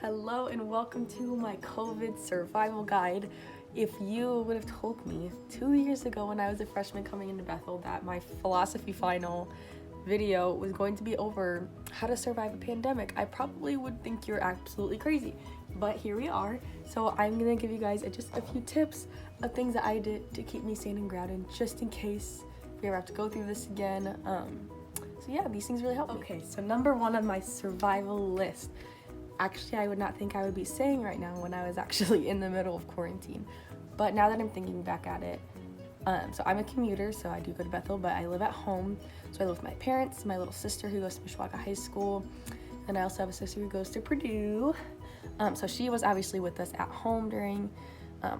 Hello and welcome to my COVID survival guide. If you would have told me 2 years ago when I was a freshman coming into Bethel that my philosophy final video was going to be over how to survive a pandemic, I probably would think you're absolutely crazy. But here we are. So I'm gonna give you guys just a few tips of things that I did to keep me sane and grounded just in case we ever have to go through this again. So yeah, these things really help me. Okay, so number one on my survival list. Actually, I would not think I would be saying right now when I was actually in the middle of quarantine. But now that I'm thinking back at it, so I'm a commuter, so I do go to Bethel, but I live at home. So I live with my parents, my little sister who goes to Mishawaka High School, and I also have a sister who goes to Purdue. So she was obviously with us at home during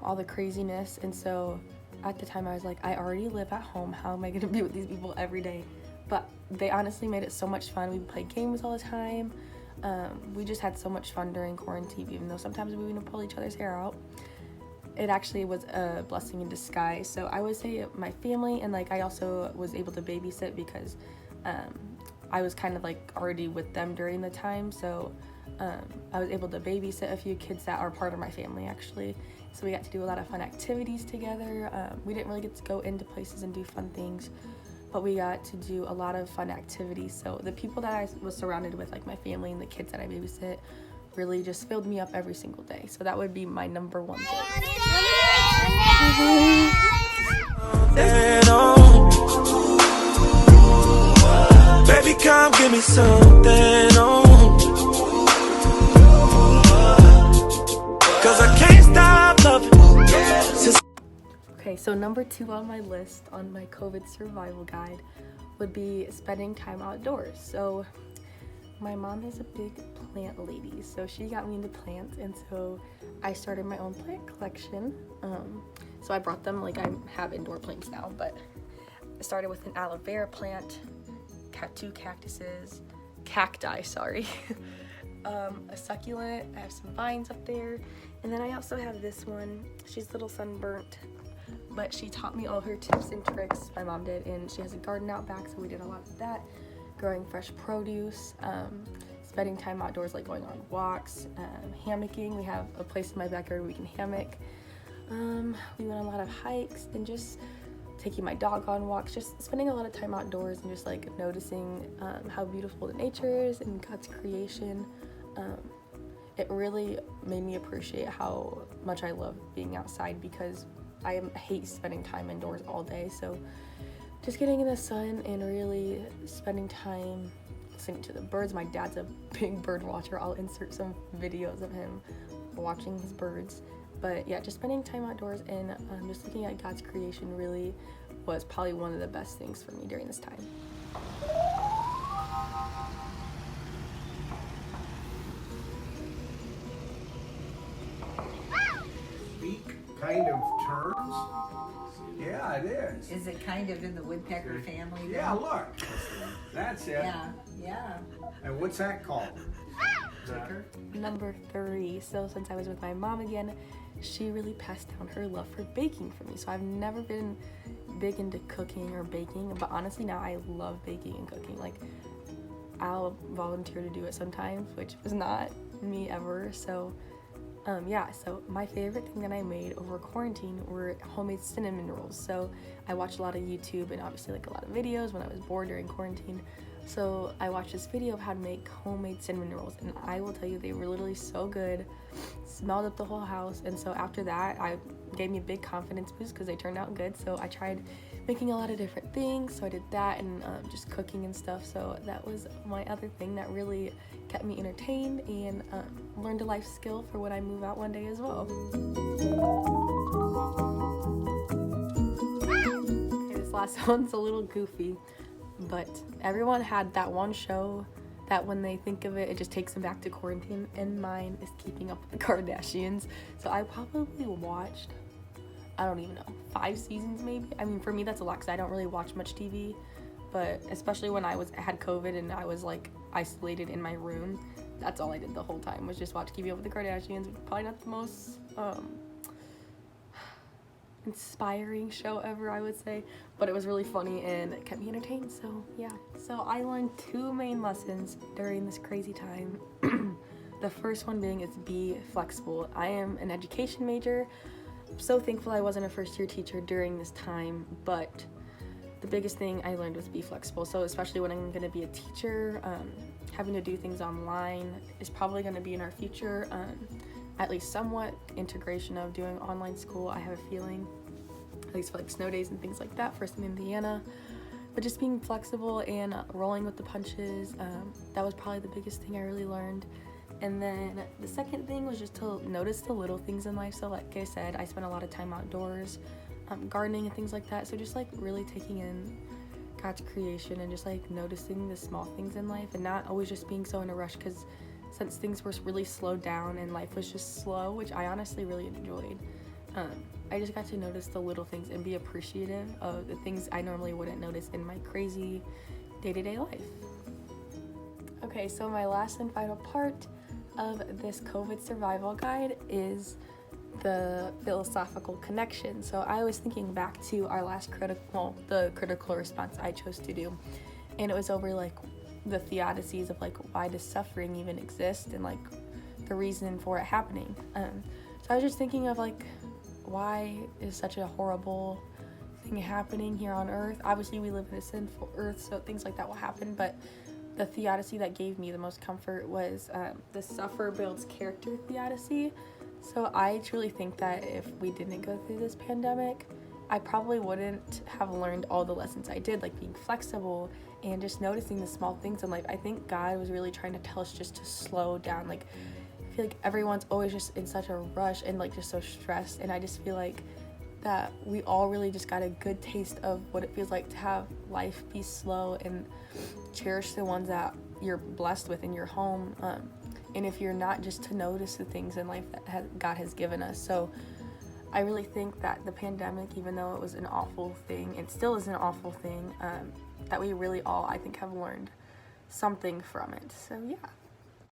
all the craziness, and so at the time I was like, I already live at home, how am I gonna be with these people every day? But they honestly made it so much fun. We played games all the time. We just had so much fun during quarantine, even though sometimes we would pull each other's hair out. It actually was a blessing in disguise. So I would say my family, and I also was able to babysit because I was kind of already with them during the time. So I was able to babysit a few kids that are part of my family actually. So we got to do a lot of fun activities together. We didn't really get to go into places and do fun things, but we got to do a lot of fun activities. So the people that I was surrounded with, like my family and the kids that I babysit, really just filled me up every single day. So that would be my number one thing. Baby, come give me something, cause I can't stop loving. Okay, so number two on my list on my COVID survival guide would be spending time outdoors. So my mom is a big plant lady, so she got me into plants, and so I started my own plant collection. So I brought them, I have indoor plants now, but I started with an aloe vera plant, two cactuses, cacti, sorry, a succulent. I have some vines up there, and then I also have this one. She's a little sunburnt, but she taught me all her tips and tricks, my mom did, and she has a garden out back, so we did a lot of that, growing fresh produce, spending time outdoors, going on walks, hammocking. We have a place in my backyard where we can hammock. We went on a lot of hikes, and just taking my dog on walks, just spending a lot of time outdoors and just noticing how beautiful the nature is and God's creation. It really made me appreciate how much I love being outside, because I hate spending time indoors all day. So just getting in the sun and really spending time listening to the birds. My dad's a big bird watcher. I'll insert some videos of him watching his birds. But yeah, just spending time outdoors and just looking at God's creation really was probably one of the best things for me during this time. Beak kind of turns. Yeah, it is. Is it kind of in the woodpecker family? Then? Yeah, look. That's it. Yeah. And what's that called? Number three, so since I was with my mom again, she really passed down her love for baking for me. So I've never been big into cooking or baking, but honestly now I love baking and cooking. I'll volunteer to do it sometimes, which was not me ever. So so my favorite thing that I made over quarantine were homemade cinnamon rolls. So I watched a lot of YouTube and obviously a lot of videos when I was bored during quarantine. So I watched this video of how to make homemade cinnamon rolls, and I will tell you, they were literally so good, smelled up the whole house. And so after that, I gave me a big confidence boost because they turned out good. So I tried making a lot of different things. So I did that, and just cooking and stuff. So that was my other thing that really kept me entertained, and learned a life skill for when I move out one day as well. Okay, this last one's a little goofy, but everyone had that one show that when they think of it, it just takes them back to quarantine, and mine is Keeping Up with the Kardashians. So I probably watched, I don't even know, 5 seasons maybe. I mean, for me that's a lot because I don't really watch much TV, but especially when I had COVID and I was isolated in my room, that's all I did the whole time was just watch Keeping Up with the Kardashians. Probably not the most inspiring show ever, I would say, but it was really funny and it kept me entertained. So yeah, so I learned 2 main lessons during this crazy time. The first one being is be flexible. I am an education major. I'm so thankful I wasn't a first-year teacher during this time, but the biggest thing I learned was be flexible. So especially when I'm going to be a teacher, having to do things online is probably going to be in our future. At least somewhat integration of doing online school, I have a feeling, at least for like snow days and things like that, first in Indiana. But just being flexible and rolling with the punches, that was probably the biggest thing I really learned. And then the second thing was just to notice the little things in life. So like I said, I spent a lot of time outdoors, gardening and things like that. So just like really taking in God's creation and just like noticing the small things in life and not always just being so in a rush, because since things were really slowed down and life was just slow, which I honestly really enjoyed, I just got to notice the little things and be appreciative of the things I normally wouldn't notice in my crazy day-to-day life. Okay, so my last and final part of this COVID survival guide is the philosophical connection. So I was thinking back to our last the critical response I chose to do, and it was over like the theodicies of like why does suffering even exist and like the reason for it happening. So I was just thinking of like, why is such a horrible thing happening here on earth? Obviously we live in a sinful earth, so things like that will happen, but the theodicy that gave me the most comfort was the suffer builds character theodicy. So I truly think that if we didn't go through this pandemic, I probably wouldn't have learned all the lessons I did, like being flexible and just noticing the small things in life. I think God was really trying to tell us just to slow down. Like, I feel like everyone's always just in such a rush and like just so stressed, and I just feel like that we all really just got a good taste of what it feels like to have life be slow and cherish the ones that you're blessed with in your home, and if you're not, just to notice the things in life that God has given us. So I really think that the pandemic, even though it was an awful thing, and still is an awful thing, that we really all, I think, have learned something from it. So yeah.